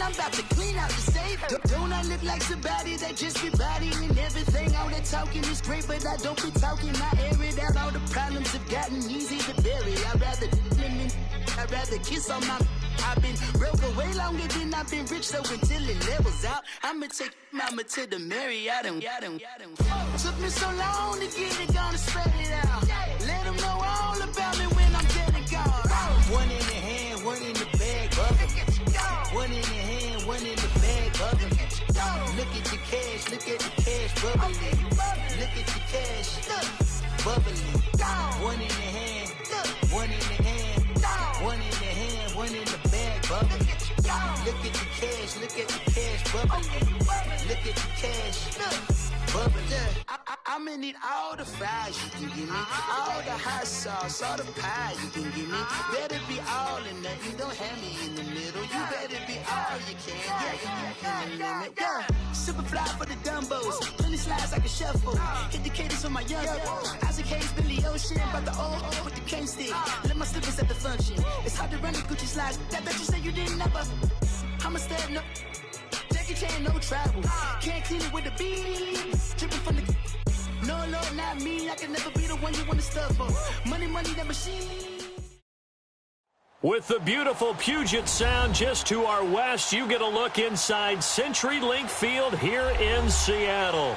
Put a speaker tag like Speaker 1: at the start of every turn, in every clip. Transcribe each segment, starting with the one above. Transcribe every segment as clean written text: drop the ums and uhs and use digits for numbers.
Speaker 1: I'm about to clean out the safe. Don't I look like somebody that just be bodying everything? All that talking is great, but I don't be talking. I air it out. All the problems have gotten easy to bury. I'd rather kiss on my. I've been broke way longer than I've been rich, so until it levels out, I'ma take mama to the Marriott and took me so long to get it, gonna spread it out. Let them know all about me when I'm dead and gone. One in the hand, one in the bag, bubbling. One in the hand, one in the bag, bubbling. Look at the cash, look at the cash, bubbling. Look at the cash, bubbling. One in the hand, one in the hand, one in the hand, one in the bag, bubbling. Look at the cash, look at the cash, bubbling. Look at the cash, bubbling. I'ma need all the fries you can give me, all the hot sauce, all the pie you can give me. Better be all in nothing, don't have me in the middle. You better be all you can, yeah. Super fly for the Dumbos, plenty slides like a shuffle. Hit the cadence for my young Isaac Hayes, Billy Ocean, about the old with the cane stick. Let my slippers at the function. It's hard to run the Gucci slides. That bet you say you didn't never. I'ma step no. Jackie Chan, no travel. Can't clean it with the beat. Dripping from the. No, Lord, not me. I can never be the one you want to stuff for. Money, that machine.
Speaker 2: With the beautiful Puget Sound just to our west, you get a look inside CenturyLink Field here in Seattle.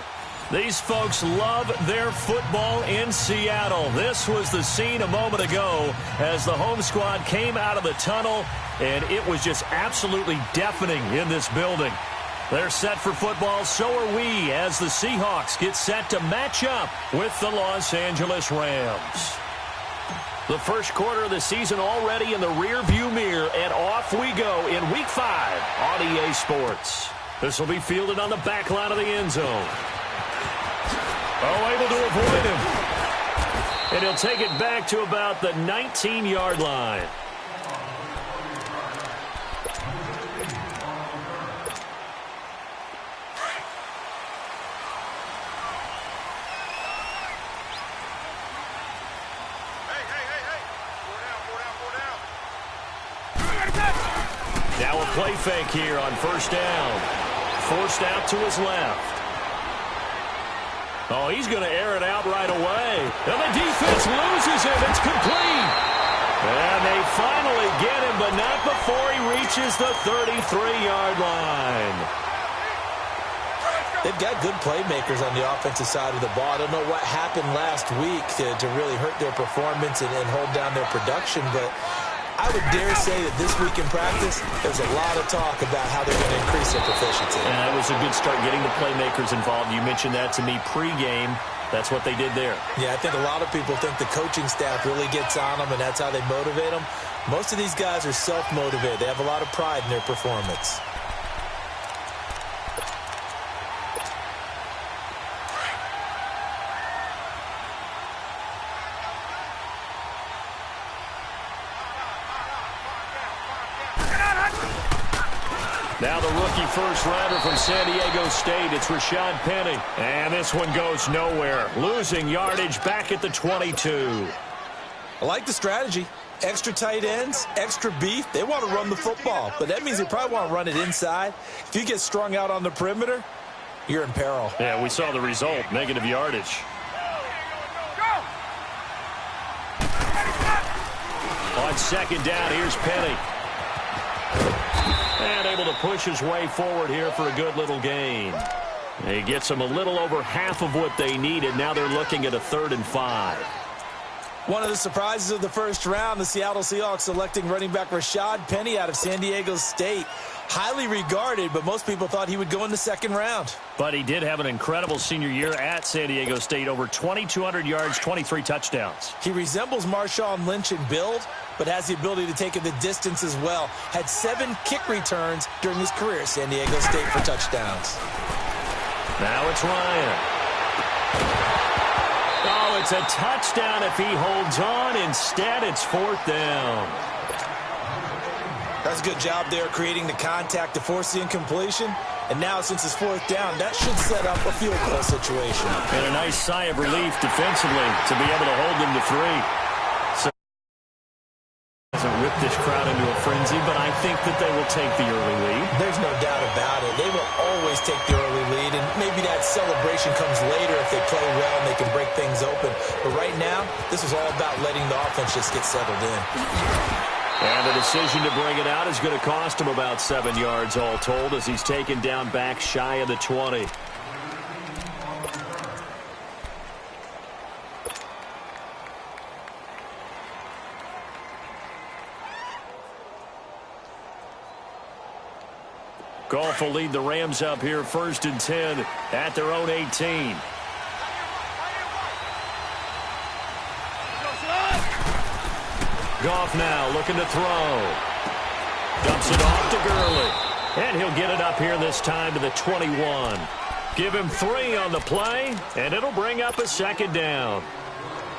Speaker 2: These folks love their football in Seattle. This was the scene a moment ago as the home squad came out of the tunnel, and it was just absolutely deafening in this building. They're set for football, so are we, as the Seahawks get set to match up with the Los Angeles Rams. The first quarter of the season already in the rear-view mirror, and off we go in Week 5 on EA Sports. This will be fielded on the back line of the end zone. Oh, able to avoid him. And he'll take it back to about the 19-yard line. Now a play fake here on first down. Forced out to his left. Oh, he's going to air it out right away. And the defense loses him. It's complete. And they finally get him, but not before he reaches the 33-yard line.
Speaker 3: They've got good playmakers on the offensive side of the ball. I don't know what happened last week to really hurt their performance and hold down their production, but I would dare say that this week in practice, there's a lot of talk about how they're going to increase their proficiency.
Speaker 2: And that was a good start, getting the playmakers involved. You mentioned that to me pregame. That's what they did there.
Speaker 3: Yeah, I think a lot of people think the coaching staff really gets on them, and that's how they motivate them. Most of these guys are self-motivated. They have a lot of pride in their performance.
Speaker 2: Now the rookie first-rounder from San Diego State, it's Rashad Penny. And this one goes nowhere. Losing yardage back at the 22.
Speaker 3: I like the strategy. Extra tight ends, extra beef. They want to run the football, but that means they probably want to run it inside. If you get strung out on the perimeter, you're in peril.
Speaker 2: Yeah, we saw the result, negative yardage. On second down, here's Penny. And able to push his way forward here for a good little gain. He gets them a little over half of what they needed. Now they're looking at a 3rd and 5.
Speaker 3: One of the surprises of the first round, the Seattle Seahawks selecting running back Rashad Penny out of San Diego State. Highly regarded, but most people thought he would go in the second round.
Speaker 2: But he did have an incredible senior year at San Diego State. Over 2,200 yards, 23 touchdowns.
Speaker 3: He resembles Marshawn Lynch in build, but has the ability to take it the distance as well. Had 7 kick returns during his career at San Diego State for touchdowns.
Speaker 2: Now it's Ryan. Oh, it's a touchdown if he holds on. Instead, it's 4th down.
Speaker 3: That's a good job there creating the contact to force the incompletion. And now, since it's 4th down, that should set up a field goal situation.
Speaker 2: And a nice sigh of relief defensively to be able to hold them to 3. So doesn't whip this crowd into a frenzy, but I think that they will take the early lead.
Speaker 3: There's no doubt about it. They will always take the early lead, and maybe that celebration comes later if they play well and they can break things open. But right now, this is all about letting the offense just get settled in.
Speaker 2: And the decision to bring it out is going to cost him about 7 yards all told as he's taken down back shy of the 20. Goff will lead the Rams up here 1st and 10 at their own 18. Goff now looking to throw. Dumps it off to Gurley. And he'll get it up here this time to the 21. Give him 3 on the play, and it'll bring up a 2nd down.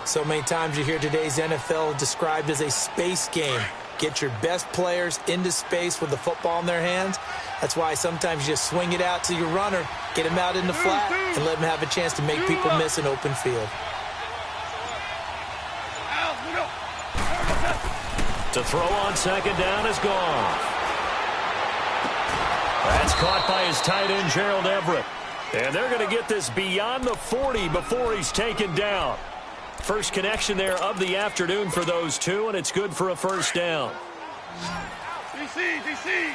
Speaker 3: So many times you hear today's NFL described as a space game. Get your best players into space with the football in their hands. That's why sometimes you just swing it out to your runner, get him out in the flat, and let him have a chance to make people miss an open field.
Speaker 2: To throw on 2nd down is Goff. That's caught by his tight end, Gerald Everett. And they're going to get this beyond the 40 before he's taken down. First connection there of the afternoon for those two, and it's good for a 1st down.
Speaker 4: DC.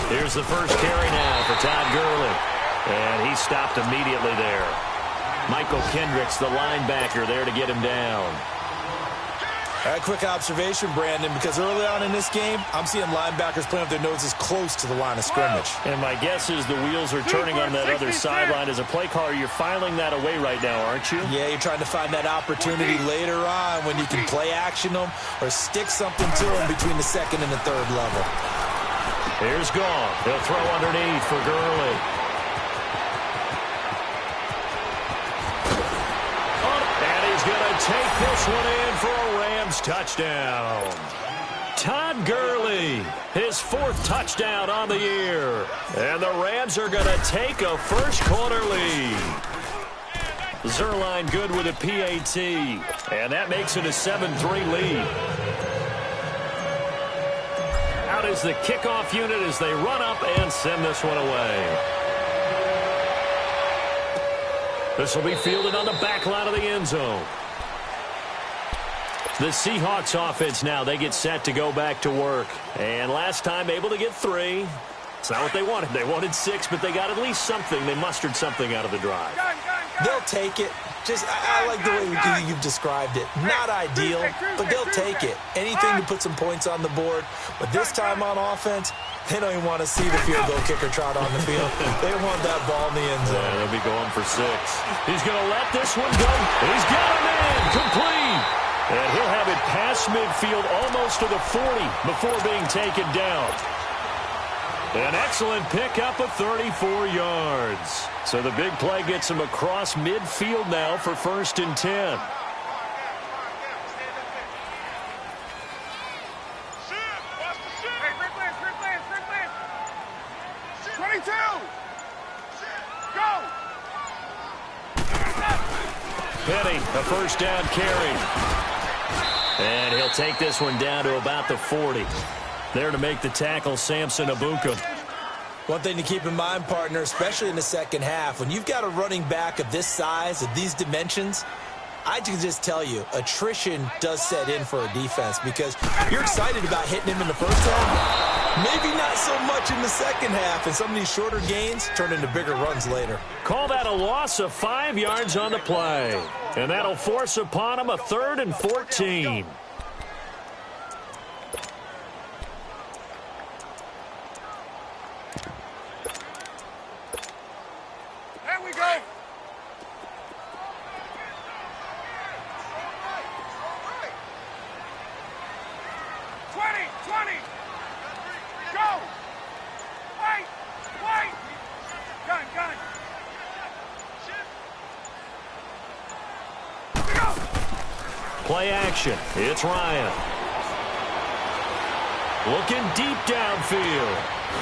Speaker 2: Here's the first carry now for Todd Gurley. And he stopped immediately there. Michael Kendricks, the linebacker, there to get him down.
Speaker 3: A quick observation, Brandon, because early on in this game, I'm seeing linebackers playing with their noses close to the line of scrimmage.
Speaker 2: And my guess is the wheels are turning on that other sideline. As a play caller, you're filing that away right now, aren't you?
Speaker 3: Yeah, you're trying to find that opportunity later on when you can play action them or stick something to them between the 2nd and the 3rd level.
Speaker 2: Here's Goff. He'll throw underneath for Gurley. And he's going to take this one in for a Rams touchdown. Todd Gurley, his 4th touchdown on the year. And the Rams are going to take a first-quarter lead. Zerline good with a PAT. And that makes it a 7-3 lead. Out is the kickoff unit as they run up and send this one away. This will be fielded on the back line of the end zone. The Seahawks offense now, they get set to go back to work. And last time able to get 3. It's not what they wanted. They wanted 6, but they got at least something. They mustered something out of the drive.
Speaker 3: They'll take it. I like the way you've described it. Not ideal, but they'll take it. Anything to put some points on the board. But this time on offense, they don't even want to see the field goal kicker trot on the field. They want that ball in the end zone.
Speaker 2: Yeah, they'll be going for 6. He's going to let this one go. He's got him in. Complete. And he'll have it past midfield almost to the 40 before being taken down. An excellent pickup of 34 yards. So the big play gets him across midfield now for 1st and 10. Penny, a 1st down carry. And he'll take this one down to about the 40. There to make the tackle, Samson Abuka.
Speaker 3: One thing to keep in mind, partner, especially in the 2nd half, when you've got a running back of this size, of these dimensions, I can just tell you, attrition does set in for a defense because you're excited about hitting him in the 1st half. Maybe not so much in the 2nd half, and some of these shorter gains turn into bigger runs later.
Speaker 2: Call that a loss of 5 yards on the play. And that'll force upon him a 3rd and 14.
Speaker 4: There we go.
Speaker 2: Play action. It's Ryan. Looking deep downfield.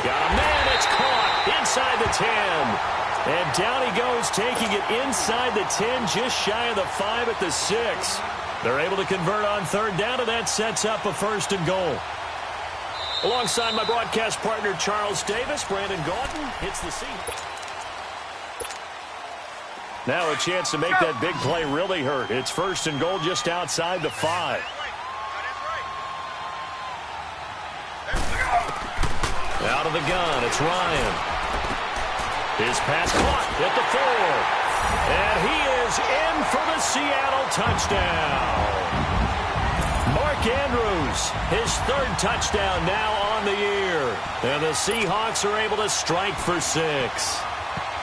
Speaker 2: Got a man. It's caught inside the 10. And down he goes, taking it inside the 10, just shy of the 5 at the 6. They're able to convert on third down, and that sets up a 1st and goal. Alongside my broadcast partner, Charles Davis, Brandon Gaudin hits the seat. Now a chance to make that big play really hurt. It's 1st and goal just outside the 5. Out of the gun, it's Ryan. His pass caught at the 4. And he is in for the Seattle touchdown. Mark Andrews, his 3rd touchdown now on the year. And the Seahawks are able to strike for 6.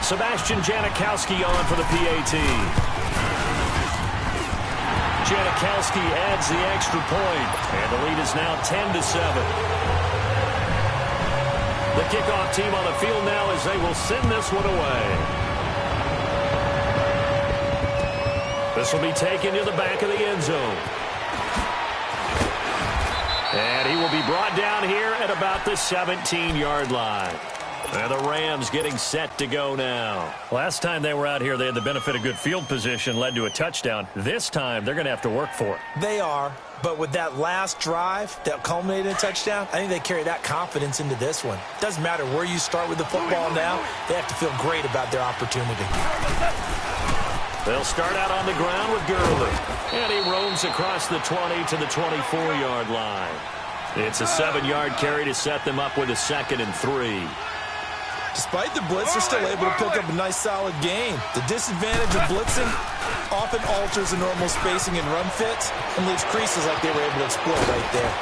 Speaker 2: Sebastian Janikowski on for the PAT. Janikowski adds the extra point, and the lead is now 10-7. The kickoff team on the field now as they will send this one away. This will be taken to the back of the end zone. And he will be brought down here at about the 17-yard line. And the Rams getting set to go now. Last time they were out here, they had the benefit of good field position, led to a touchdown. This time, they're going to have to work for it.
Speaker 3: They are, but with that last drive that culminated in a touchdown, I think they carry that confidence into this one. Doesn't matter where you start with the football now, they have to feel great about their opportunity.
Speaker 2: They'll start out on the ground with Gurley. And he roams across the 20 to the 24-yard line. It's a 7-yard carry to set them up with a 2nd and 3.
Speaker 3: Despite the blitz, they're still able to pick up a nice, solid gain. The disadvantage of blitzing often alters the normal spacing and run fits and leaves creases like they were able to exploit right there.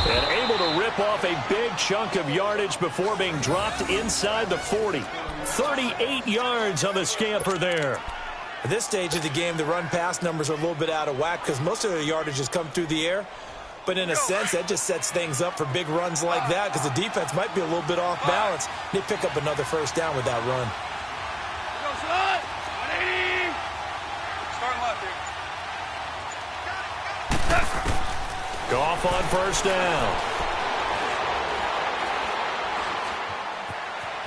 Speaker 2: And able to rip off a big chunk of yardage before being dropped inside the 40. 38 yards on the scamper there.
Speaker 3: At this stage of the game, the run-pass numbers are a little bit out of whack because most of their yardage has come through the air. But in a sense, that just sets things up for big runs like that because the defense might be a little bit off balance. They pick up another 1st down with that run.
Speaker 2: Goff on 1st down.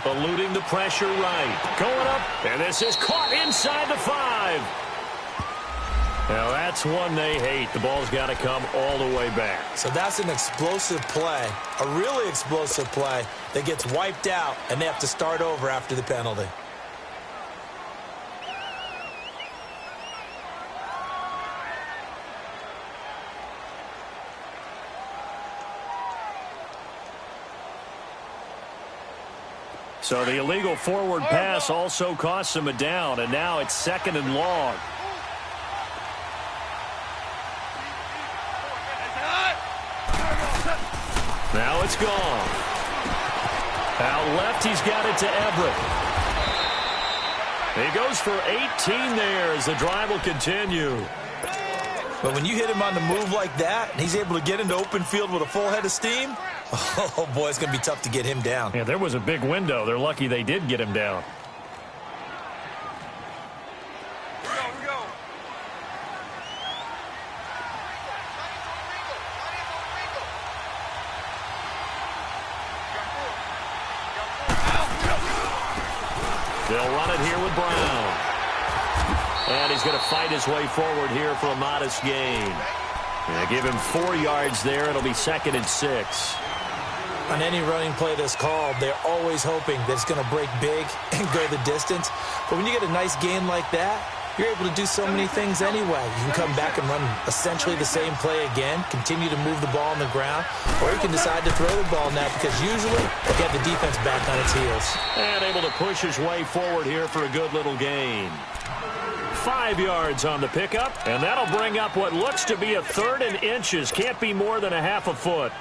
Speaker 2: Eluding the pressure right. Going up, and this is caught inside the 5. Now, that's one they hate. The ball's got to come all the way back.
Speaker 3: So that's an explosive play, a really explosive play that gets wiped out, and they have to start over after the penalty.
Speaker 2: So the illegal forward pass also costs him a down, and now it's 2nd and long. Now it's gone. Out left, he's got it to Everett. He goes for 18 there as the drive will continue.
Speaker 3: But when you hit him on the move like that, and he's able to get into open field with a full head of steam, oh, boy, it's going to be tough to get him down.
Speaker 2: Yeah, there was a big window. They're lucky they did get him down. They'll run it here with Brown. And he's going to fight his way forward here for a modest gain. They give him 4 yards there. It'll be 2nd and 6.
Speaker 3: On any running play that's called, they're always hoping that it's going to break big and go the distance. But when you get a nice gain like that, you're able to do so many things anyway. You can come back and run essentially the same play again, continue to move the ball on the ground, or you can decide to throw the ball now because usually you have the defense back on its heels.
Speaker 2: And able to push his way forward here for a good little gain. 5 yards on the pickup, and that'll bring up what looks to be a 3rd and inches. Can't be more than a half a foot.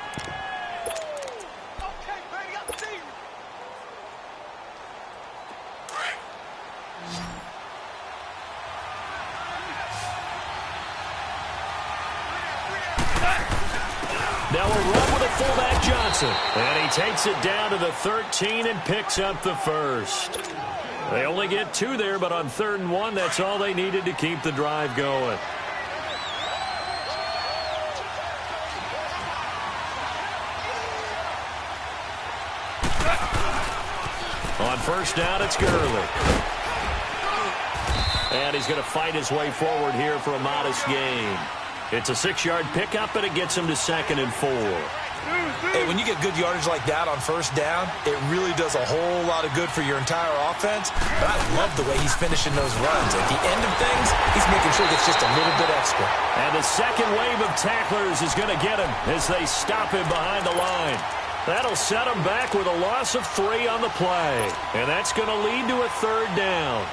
Speaker 2: Now a run with a fullback Johnson. And he takes it down to the 13 and picks up the 1st. They only get 2 there, but on 3rd and 1, that's all they needed to keep the drive going. On first down, it's Gurley. And he's going to fight his way forward here for a modest gain. It's a 6-yard pickup, and it gets him to 2nd and 4.
Speaker 3: Hey, when you get good yardage like that on first down, it really does a whole lot of good for your entire offense. But I love the way he's finishing those runs. At the end of things, he's making sure it's just a little bit extra.
Speaker 2: And the second wave of tacklers is going to get him as they stop him behind the line. That'll set him back with a loss of 3 on the play. And that's going to lead to a 3rd down.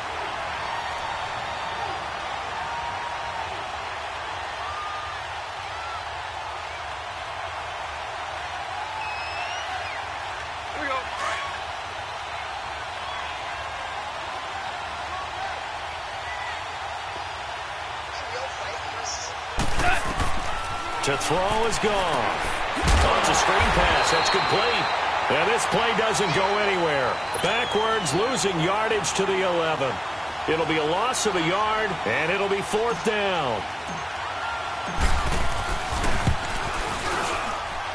Speaker 2: To throw is gone. Oh, it's a screen pass. That's complete. And this play doesn't go anywhere. Backwards, losing yardage to the 11. It'll be a loss of a yard, and it'll be 4th down.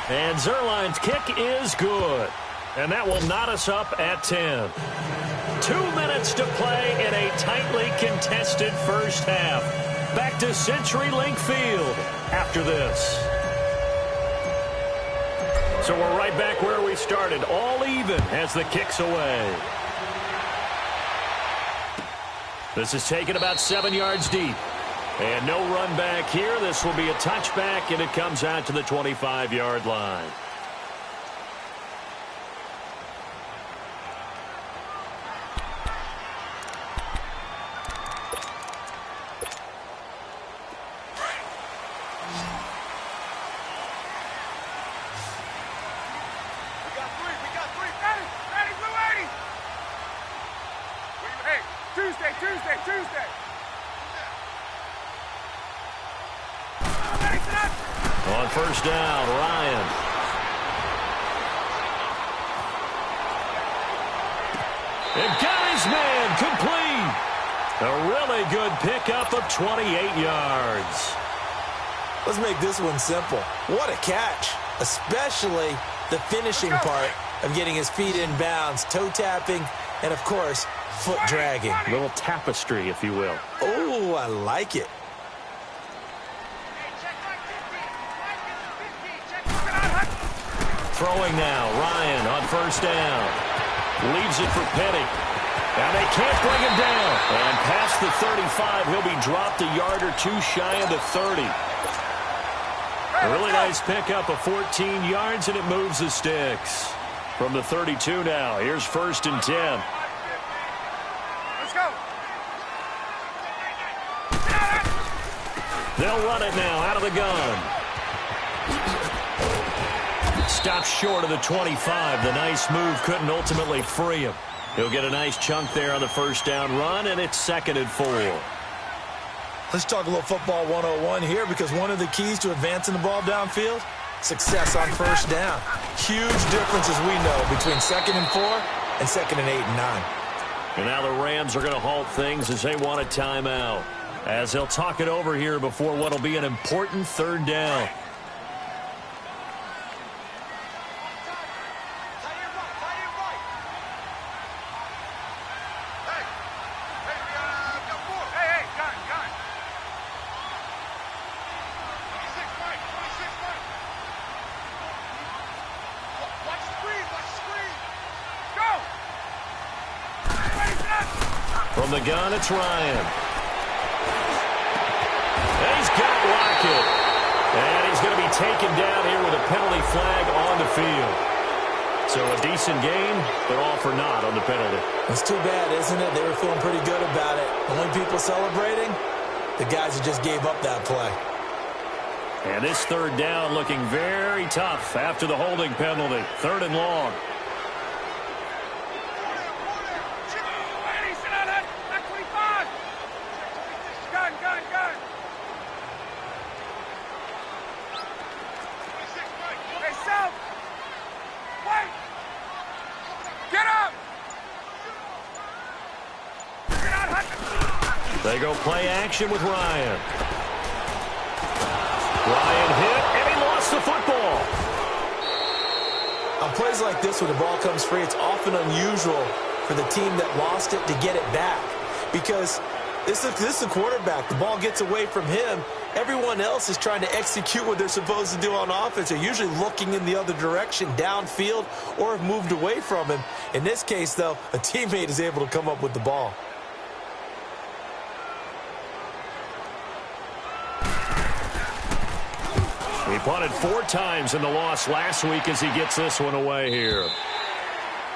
Speaker 2: And Zerline's kick is good. And that will knot us up at 10. 2 minutes to play in a tightly contested first half. Back to CenturyLink Field after this. So we're right back where we started, all even as the kick's away. This is taken about 7 yards deep. And no run back here. This will be a touchback, and it comes out to the 25-yard line.
Speaker 4: Tuesday.
Speaker 2: On first down, Ryan. And got his man complete. A really good pickup of 28 yards.
Speaker 3: Let's make this one simple. What a catch, especially the finishing part of getting his feet in bounds, toe tapping, and, of course, foot dragging.
Speaker 2: A little tapestry, if you will.
Speaker 3: Oh, I like it.
Speaker 2: Throwing now, Ryan on first down. Leaves it for Petty. And they can't bring him down. And past the 35, he'll be dropped a yard or two shy of the 30. A really nice pickup of 14 yards, and it moves the sticks. From the 32 now, here's 1st and 10.
Speaker 4: Let's go.
Speaker 2: They'll run it now out of the gun. Stops short of the 25. The nice move couldn't ultimately free him. He'll get a nice chunk there on the first down run, and it's 2nd and 4.
Speaker 3: Let's talk a little football 101 here, because one of the keys to advancing the ball downfield, success on first down. Huge difference, as we know, between 2nd and 4 and 2nd and 8 and 9.
Speaker 2: And now the Rams are going to halt things as they want a timeout, as they'll talk it over here before what will be an important 3rd down. From the gun, it's Ryan. And he's got Lockett. And he's going to be taken down here with a penalty flag on the field. So a decent game, but all for naught on the penalty.
Speaker 3: It's too bad, isn't it? They were feeling pretty good about it. Only people celebrating, the guys who just gave up that play.
Speaker 2: And this 3rd down looking very tough after the holding penalty. 3rd and long. They go play action with Ryan. Ryan hit, and he lost the football.
Speaker 3: On plays like this, when the ball comes free, it's often unusual for the team that lost it to get it back. Because this is a quarterback. The ball gets away from him. Everyone else is trying to execute what they're supposed to do on offense. They're usually looking in the other direction, downfield, or have moved away from him. In this case, though, a teammate is able to come up with the ball.
Speaker 2: He punted 4 times in the loss last week as he gets this one away here.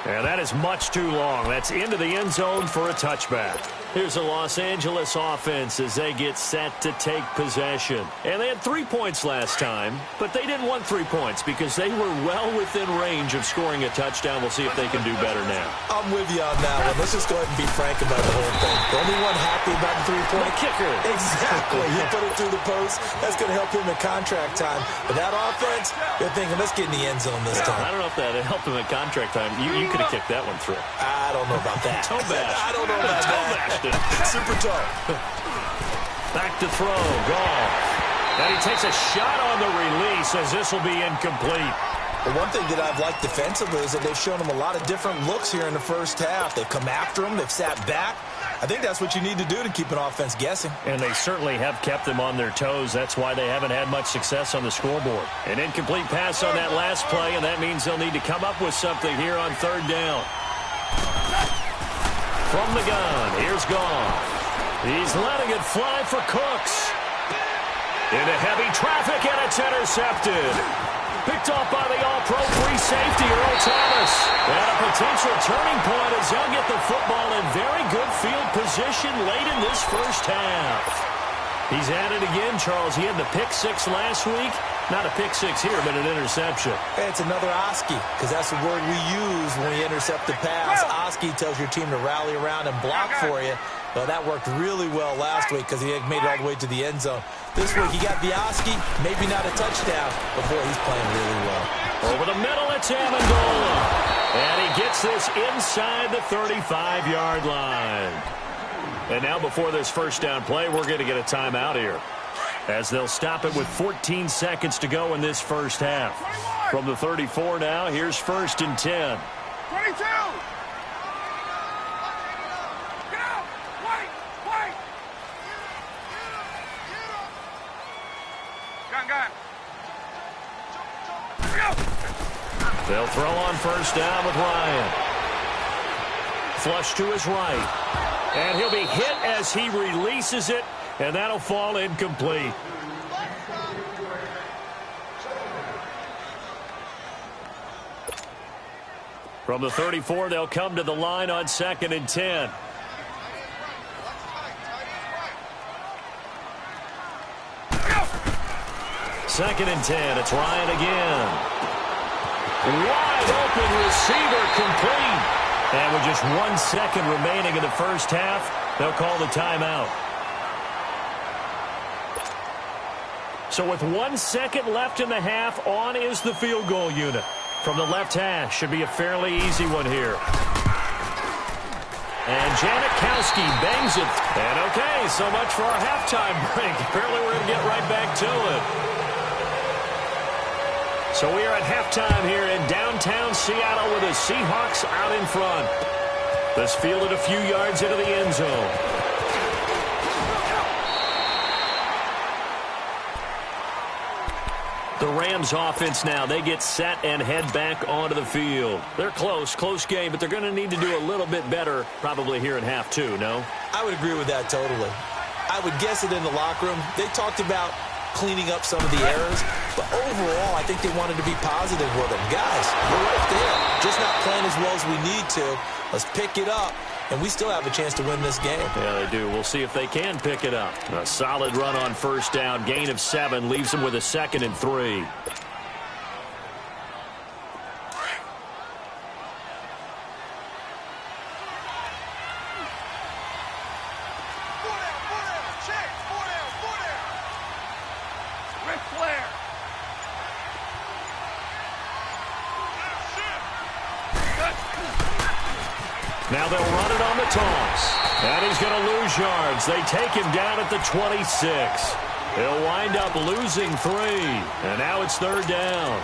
Speaker 2: And that is much too long. That's into the end zone for a touchback. Here's the Los Angeles offense as they get set to take possession. And they had 3 points last time, but they didn't want 3 points because they were well within range of scoring a touchdown. We'll see if they can do better now.
Speaker 3: I'm with you on that one. Let's just go ahead and be frank about the whole thing. The only one happy about the 3-point
Speaker 2: kicker.
Speaker 3: Exactly. He put it through the post. That's going to help him in contract time. But that offense, they're thinking, let's get in the end zone this time.
Speaker 2: I don't know if that helped him in contract time. You could have kicked that one through.
Speaker 3: I don't know about that.
Speaker 2: Toe bash.
Speaker 3: I don't know about that. Super toe.
Speaker 2: Back to throw. Goff. And he takes a shot on the release as this will be incomplete.
Speaker 3: Well, one thing that I've liked defensively is that they've shown him a lot of different looks here in the first half. They've come after him. They've sat back. I think that's what you need to do to keep an offense guessing.
Speaker 2: And they certainly have kept them on their toes. That's why they haven't had much success on the scoreboard. An incomplete pass on that last play, and that means they'll need to come up with something here on 3rd down. From the gun, here's Goff. He's letting it fly for Cooks. Into heavy traffic, and it's intercepted. Picked off by the all-pro free safety, Earl Thomas. And a potential turning point as they'll get the football in very good field position late in this first half. He's at it again, Charles. He had the pick 6 last week. Not a pick 6 here, but an interception.
Speaker 3: Hey, it's another Oski, because that's the word we use when we intercept the pass. Oski tells your team to rally around and block for you. Well, that worked really well last week because he had made it all the way to the end zone. This week, he got the Oski, maybe not a touchdown, but boy, he's playing really well.
Speaker 2: Over the middle, it's Amendola. And he gets this inside the 35-yard line. And now before this first down play, we're going to get a timeout here, as they'll stop it with 14 seconds to go in this first half. From the 34 now, here's 1st and 10.
Speaker 4: 22!
Speaker 2: They'll throw on 1st down with Ryan. Flush to his right. And he'll be hit as he releases it, and that'll fall incomplete. From the 34, they'll come to the line on 2nd and 10. Second and 10, it's Ryan again. Wide open receiver complete. And with just 1 second remaining in the first half, they'll call the timeout. So with 1 second left in the half, on is the field goal unit. From the left hash, should be a fairly easy one here. And Janikowski bangs it. And okay, so much for our halftime break. Apparently we're going to get right back to it. So we are at halftime here in downtown Seattle with the Seahawks out in front. This fielded a few yards into the end zone. The Rams offense now, they get set and head back onto the field. They're close game, but they're going to need to do a little bit better probably here in half 2, no?
Speaker 3: I would agree with that totally. I would guess it in the locker room. They talked about cleaning up some of the errors, but overall, I think they wanted to be positive with them. Guys, we're right there. Just not playing as well as we need to. Let's pick it up, and we still have a chance to win this game.
Speaker 2: Yeah, they do. We'll see if they can pick it up. A solid run on 1st down. Gain of 7 leaves them with a 2nd and 3. Now they'll run it on the toss. And he's going to lose yards. They take him down at the 26. He'll wind up losing 3. And now it's 3rd down.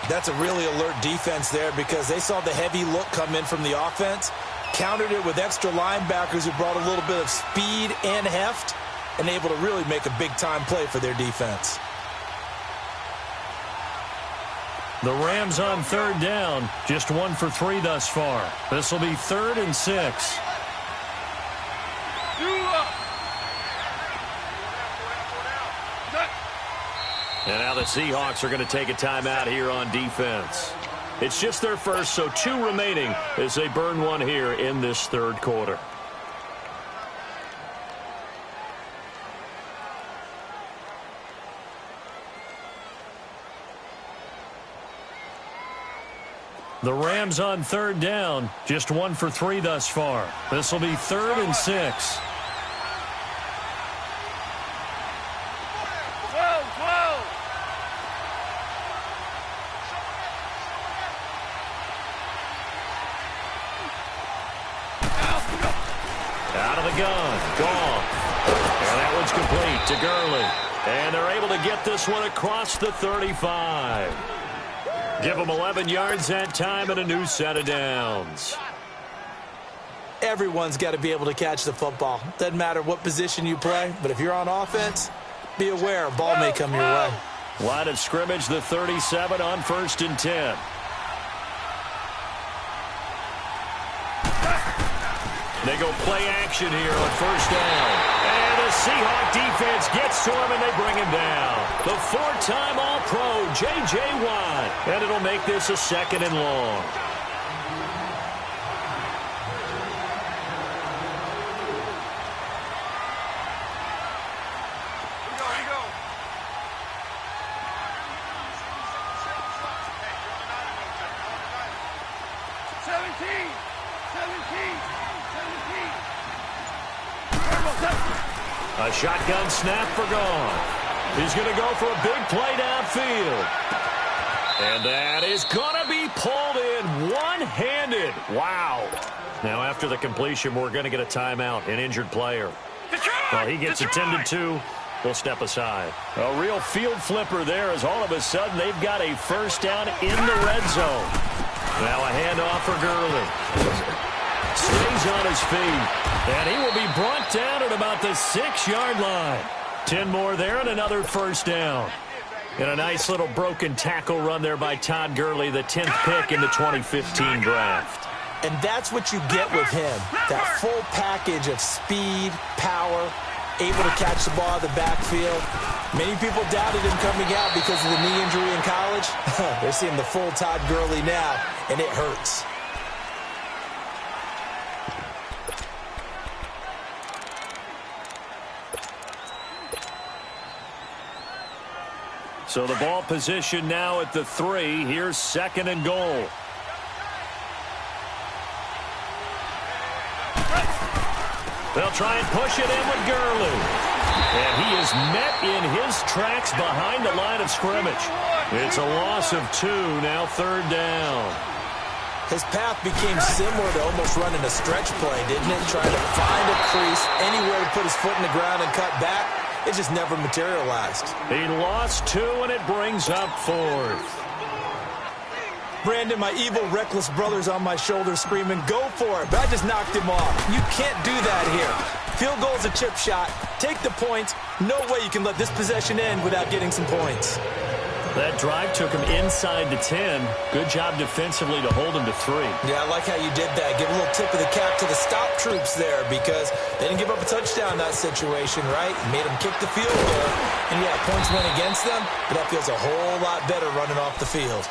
Speaker 3: That's a really alert defense there because they saw the heavy look come in from the offense. countered it with extra linebackers who brought a little bit of speed and heft, and able to really make a big-time play for their defense.
Speaker 2: The Rams on third down, just 1 for 3 thus far. This will be 3rd and 6. And now the Seahawks are going to take a timeout here on defense. It's just their first, so 2 remaining as they burn one here in this third quarter. The Rams on third down, just 1 for 3 thus far. This will be 3rd and 6. Out of the gun, gone. And that one's complete to Gurley. And they're able to get this one across the 35. Give them 11 yards that time and a new set of downs.
Speaker 3: Everyone's got to be able to catch the football. Doesn't matter what position you play, but if you're on offense, be aware a ball may come your way.
Speaker 2: Line of scrimmage, the 37 on 1st and 10. They go play action here on 1st down. And the Seahawk defense gets to him, and they bring him down. The 4-time All-Pro, J.J. Watt. And it'll make this a 2nd and long. A shotgun snap for gone. He's going to go for a big play downfield. And that is going to be pulled in one-handed. Wow. Now, after the completion, we're going to get a timeout, an injured player. While he gets attended to, we'll step aside. A real field flipper there as all of a sudden they've got a 1st down in the red zone. Now a handoff for Gurley. Stays on his feet. And he will be brought down at about the 6-yard line. 10 more there and another 1st down. And a nice little broken tackle run there by Todd Gurley, the 10th pick in the 2015 draft.
Speaker 3: And that's what you get with him. That full package of speed, power, able to catch the ball in the backfield. Many people doubted him coming out because of the knee injury in college. They're seeing the full Todd Gurley now, and it hurts.
Speaker 2: So the ball position now at the 3. Here's 2nd and goal. They'll try and push it in with Gurley. And he is met in his tracks behind the line of scrimmage. It's a loss of 2, now 3rd down.
Speaker 3: His path became similar to almost running a stretch play, didn't it? Trying to find a crease, anywhere to put his foot in the ground and cut back. It just never materialized.
Speaker 2: He lost 2, and it brings up 4th.
Speaker 3: Brandon, my evil, reckless brother's on my shoulder screaming, go for it, but I just knocked him off. You can't do that here. Field goal's a chip shot. Take the points. No way you can let this possession end without getting some points.
Speaker 2: That drive took him inside the 10. Good job defensively to hold him to 3.
Speaker 3: Yeah, I like how you did that. Give a little tip of the cap to the stop troops there because they didn't give up a touchdown in that situation, right? Made them kick the field goal. And, yeah, points went against them, but that feels a whole lot better running off the field.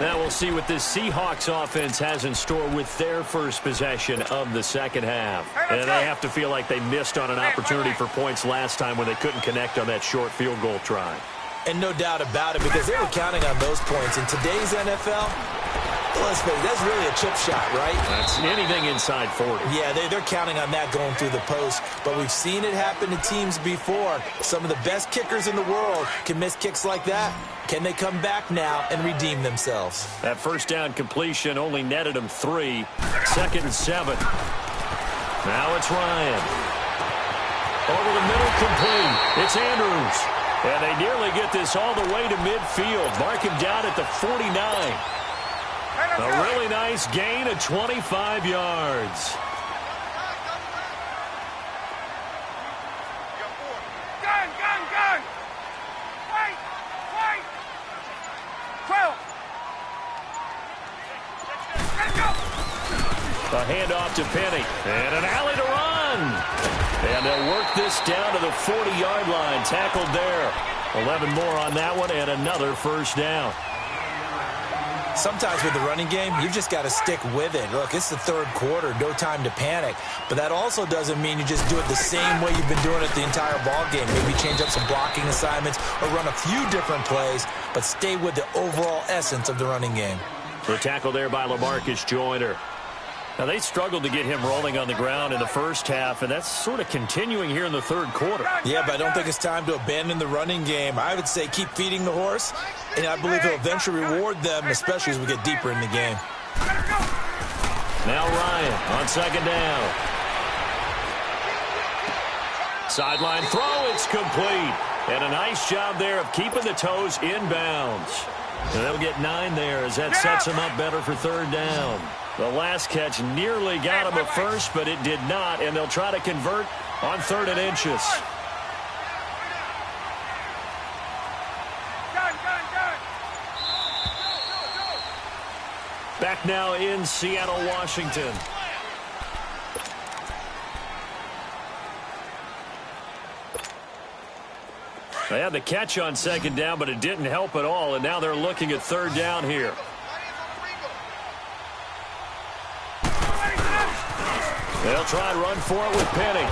Speaker 2: Now we'll see what this Seahawks offense has in store with their first possession of the second half. And they have to feel like they missed on an opportunity for points last time when they couldn't connect on that short field goal try.
Speaker 3: And no doubt about it, because they were counting on those points. In today's NFL, let's face it, that's really a chip shot, right?
Speaker 2: That's anything inside 40.
Speaker 3: Yeah, they're counting on that going through the post. But we've seen it happen to teams before. Some of the best kickers in the world can miss kicks like that. Can they come back now and redeem themselves?
Speaker 2: That 1st down completion only netted them 3. 2nd and 7. Now it's Ryan. Over the middle, complete. It's Andrews. And they nearly get this all the way to midfield. Mark him down at the 49. A really nice gain of 25 yards.
Speaker 4: Gun! Wait! 12! Let's go!
Speaker 2: A handoff to Penny. And an alley to run. And they'll work this down to the 40-yard line. Tackled there. 11 more on that one and another first down.
Speaker 3: Sometimes with the running game, you've just got to stick with it. Look, it's the third quarter, no time to panic. But that also doesn't mean you just do it the same way you've been doing it the entire ball game. Maybe change up some blocking assignments or run a few different plays, but stay with the overall essence of the running game.
Speaker 2: The tackle there by LaMarcus Joyner. Now, they struggled to get him rolling on the ground in the first half, and that's sort of continuing here in the third quarter.
Speaker 3: Yeah, but I don't think it's time to abandon the running game. I would say keep feeding the horse, and I believe he'll eventually reward them, especially as we get deeper in the game.
Speaker 2: Now Ryan on second down. Sideline throw, it's complete. And a nice job there of keeping the toes inbounds. And they'll get 9 there as that sets them up better for third down. The last catch nearly got him a first, but it did not, and they'll try to convert on 3rd and inches. Back now in Seattle, Washington. They had the catch on second down, but it didn't help at all, and now they're looking at third down here. They'll try and run for it with Penny.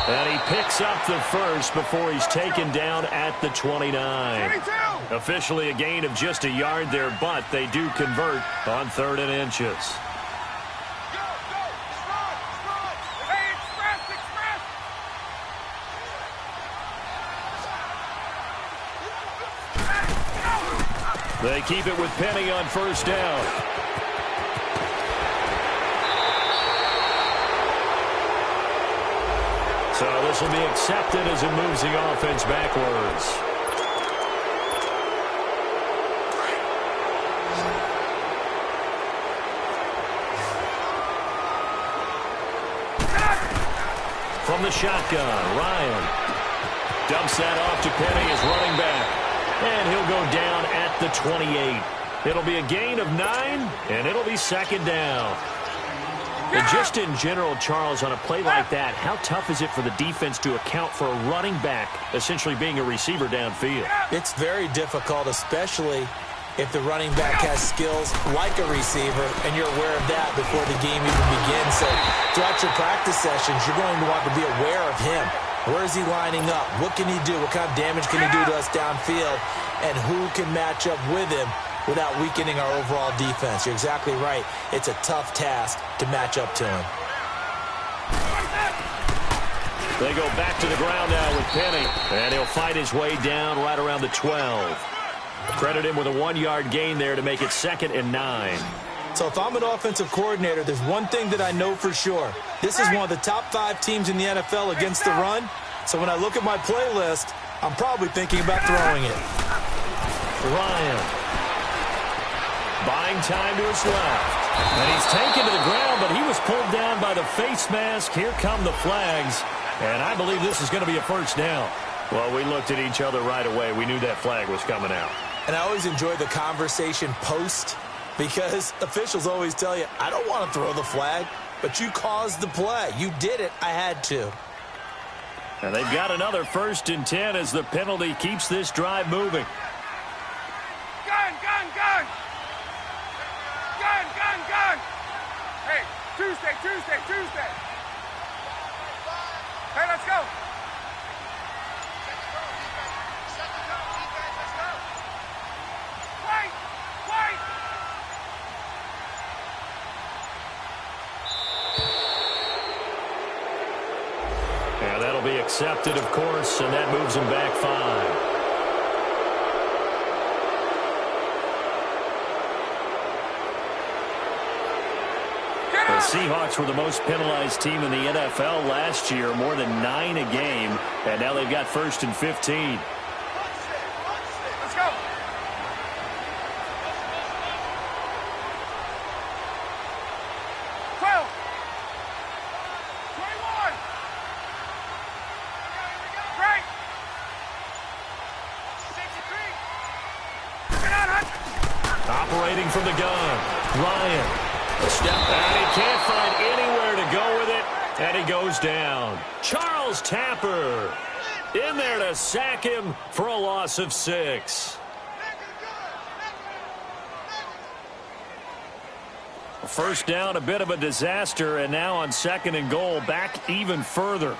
Speaker 2: And he picks up the first before he's taken down at the 29.
Speaker 4: 22.
Speaker 2: Officially a gain of just a yard there, but they do convert on 3rd and inches.
Speaker 4: Hey, express!
Speaker 2: They keep it with Penny on first down. So this will be accepted as it moves the offense backwards. From the shotgun, Ryan dumps that off to Penny as running back. And he'll go down at the 28. It'll be a gain of 9, and it'll be second down. And just in general, Charles, on a play like that, how tough is it for the defense to account for a running back essentially being a receiver downfield?
Speaker 3: It's very difficult, especially if the running back has skills like a receiver, and you're aware of that before the game even begins. So throughout your practice sessions, you're going to want to be aware of him. Where is he lining up? What can he do? What kind of damage can he do to us downfield? And who can match up with him without weakening our overall defense? You're exactly right. It's a tough task to match up to him.
Speaker 2: They go back to the ground now with Penny, and he'll fight his way down right around the 12. Credit him with a 1-yard gain there to make it 2nd and 9.
Speaker 3: So if I'm an offensive coordinator, there's one thing that I know for sure. This is one of the top 5 teams in the NFL against the run. So when I look at my playlist, I'm probably thinking about throwing it.
Speaker 2: Ryan buying time to his left. And he's taken to the ground, but he was pulled down by the face mask. Here come the flags. And I believe this is going to be a first down. Well, we looked at each other right away. We knew that flag was coming out.
Speaker 3: And I always enjoy the conversation post, because officials always tell you, I don't want to throw the flag, but you caused the play. You did it. I had to.
Speaker 2: And they've got another 1st and 10 as the penalty keeps this drive moving.
Speaker 4: Gun! Hey, Tuesday! Hey, let's go! Wait!
Speaker 2: And that'll be accepted, of course, and that moves them back 5. The Seahawks were the most penalized team in the NFL last year, more than 9 a game, and now they've got 1st and 15.
Speaker 4: Let's go!
Speaker 2: Operating from the gun, Ryan. Step back. He can't find anywhere to go with it, and he goes down. Charles Tapper in there to sack him for a loss of 6. First down, a bit of a disaster, and now on 2nd and goal, back even further.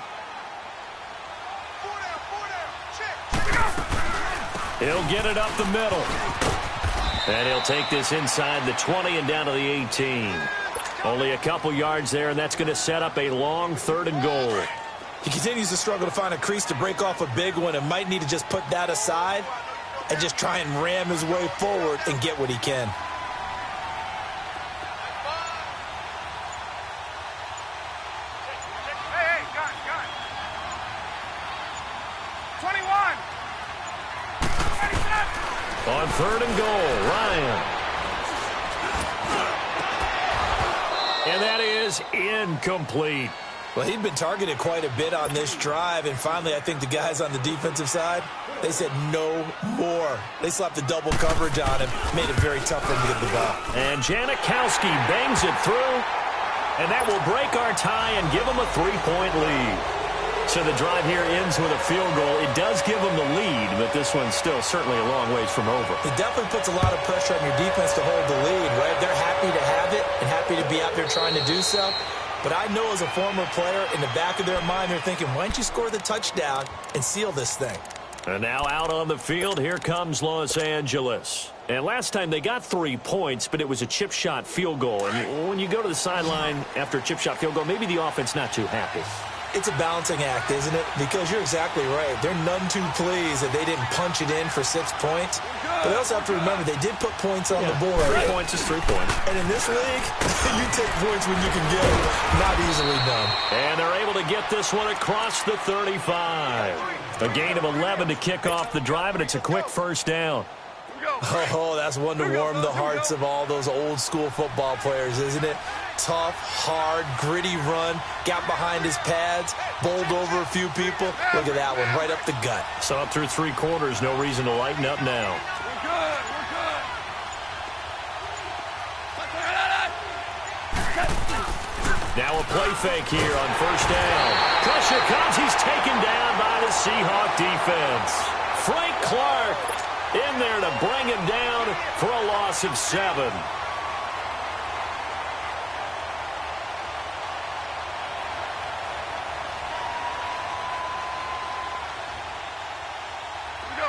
Speaker 2: He'll get it up the middle. And he'll take this inside the 20 and down to the 18. Only a couple yards there, and that's going to set up a long 3rd and goal.
Speaker 3: He continues to struggle to find a crease to break off a big one and might need to just put that aside and just try and ram his way forward and get what he can.
Speaker 4: Hey, gun. 21.
Speaker 2: On 3rd and goal, Ryan. And that is incomplete.
Speaker 3: Well, he'd been targeted quite a bit on this drive, and finally I think the guys on the defensive side, they said no more. They slapped the double coverage on him, made it very tough for him to get the ball.
Speaker 2: And Janikowski bangs it through, and that will break our tie and give him a 3-point lead. So the drive here ends with a field goal. It does give them the lead, but this one's still certainly a long ways from over.
Speaker 3: It definitely puts a lot of pressure on your defense to hold the lead, right? They're happy to have it and happy to be out there trying to do so. But I know as a former player, in the back of their mind, they're thinking, why don't you score the touchdown and seal this thing?
Speaker 2: And now out on the field, here comes Los Angeles. And last time they got 3 points, but it was a chip shot field goal. And when you go to the sideline after a chip shot field goal, maybe the offense not too happy.
Speaker 3: It's a balancing act, isn't it? Because you're exactly right. They're none too pleased that they didn't punch it in for 6 points. But they also have to remember they did put points on the board.
Speaker 2: 3 points is 3 points.
Speaker 3: And in this league, you take points when you can get them. Not easily done.
Speaker 2: And they're able to get this one across the 35. A gain of 11 to kick off the drive, and it's a quick first down.
Speaker 3: Oh, that's one to warm the hearts of all those old school football players, isn't it? Tough, hard, gritty run, got behind his pads, bowled over a few people. Look at that one, right up the gut.
Speaker 2: So up through 3 quarters, no reason to lighten up now.
Speaker 4: We're good.
Speaker 2: Now a play fake here on first down. Pressure comes, he's taken down by the Seahawk defense. Frank Clark in there to bring him down for a loss of 7.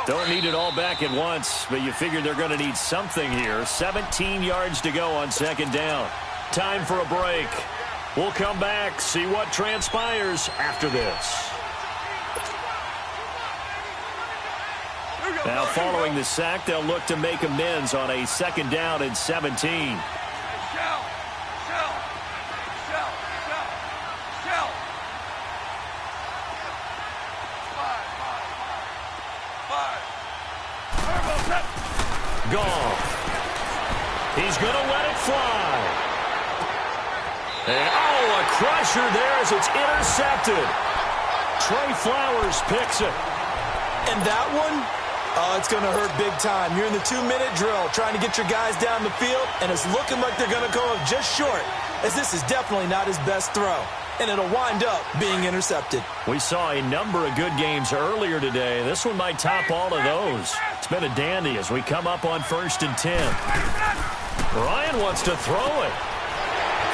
Speaker 2: Don't need it all back at once, but you figure they're going to need something here. 17 yards to go on 2nd down. Time for a break. We'll come back, see what transpires after this. Now, following the sack, they'll look to make amends on a 2nd down and 17. Gone. He's going to let it fly. And, oh, a crusher there as it's intercepted. Trey Flowers picks it.
Speaker 3: And that one, it's going to hurt big time. You're in the 2-minute drill trying to get your guys down the field, and it's looking like they're going to come up just short, as this is definitely not his best throw. And it'll wind up being intercepted.
Speaker 2: We saw a number of good games earlier today. This one might top all of those. It's been a dandy as we come up on 1st and 10. Ryan wants to throw it.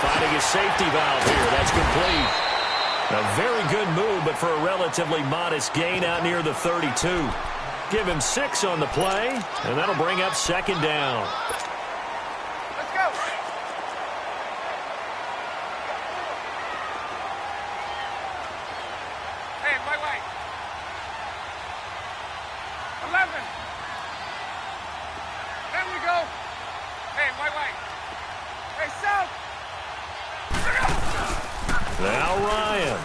Speaker 2: Finding a safety valve here. That's complete. A very good move, but for a relatively modest gain out near the 32. Give him 6 on the play, and that'll bring up 2nd down.
Speaker 4: Let's go. Hey, wait. 11. Then we go. Hey, wait. Hey, south.
Speaker 2: Now Ryan.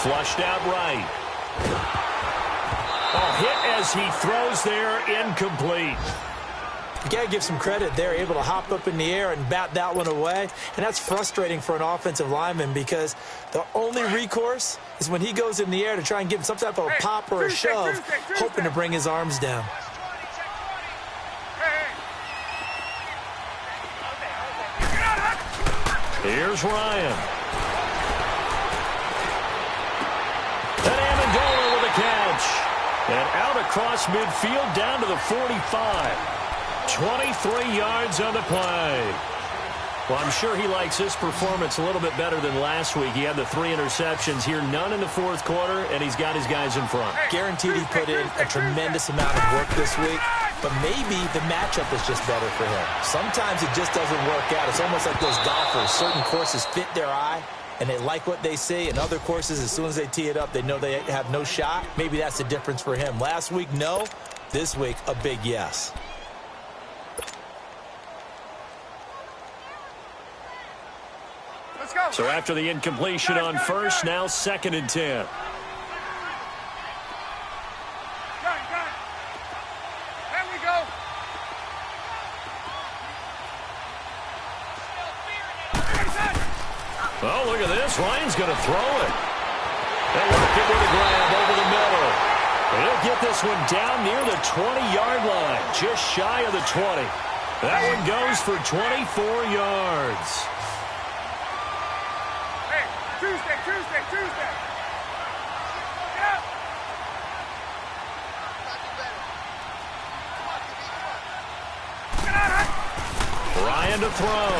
Speaker 2: Flushed out right. Oh, hit as he throws there, incomplete.
Speaker 3: You got to give some credit. They're able to hop up in the air and bat that one away. And that's frustrating for an offensive lineman because the only recourse is when he goes in the air to try and give some type of a pop or a shove, hoping to bring his arms down.
Speaker 2: Here's Ryan. And Amendola with a catch. And out across midfield down to the 45. 23 yards on the play. Well, I'm sure he likes his performance a little bit better than last week. He had the 3 interceptions here, none in the fourth quarter, and he's got his guys in front.
Speaker 3: Guaranteed he put in a tremendous amount of work this week, but maybe the matchup is just better for him. Sometimes it just doesn't work out. It's almost like those golfers. Certain courses fit their eye, and they like what they see. And other courses, as soon as they tee it up, they know they have no shot. Maybe that's the difference for him. Last week, no. This week, a big yes.
Speaker 2: So after the incompletion on first, now 2nd and 10.
Speaker 4: Gun. There we go.
Speaker 2: Oh, look at this. Ryan's going to throw it. They'll work it with a grab over the middle. He'll get this one down near the 20-yard line, just shy of the 20. That one goes for 24 yards.
Speaker 4: Tuesday. Get up.
Speaker 2: Ryan to throw.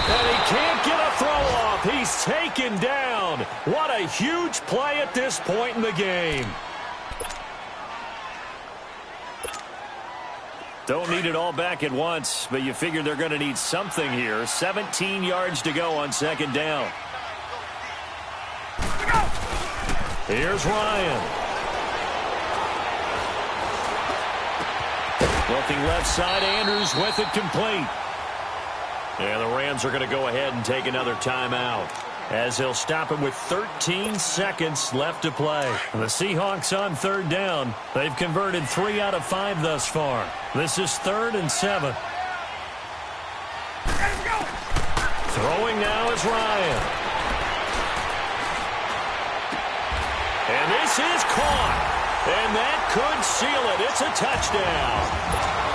Speaker 2: And he can't get a throw off. He's taken down. What a huge play at this point in the game. Don't need it all back at once, but you figure they're going to need something here. 17 yards to go on 2nd down. Here's Ryan. Looking left side, Andrews with it complete. And the Rams are going to go ahead and take another timeout, as they'll stop him with 13 seconds left to play. The Seahawks on 3rd down. They've converted 3 out of 5 thus far. This is 3rd and 7. Throwing now is Ryan. And this is caught. And that could seal it. It's a touchdown.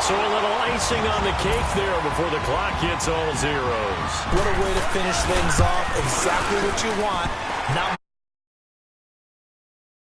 Speaker 2: So a little icing on the cake there before the clock hits all zeros.
Speaker 3: What a way to finish things off. Exactly what you want. Not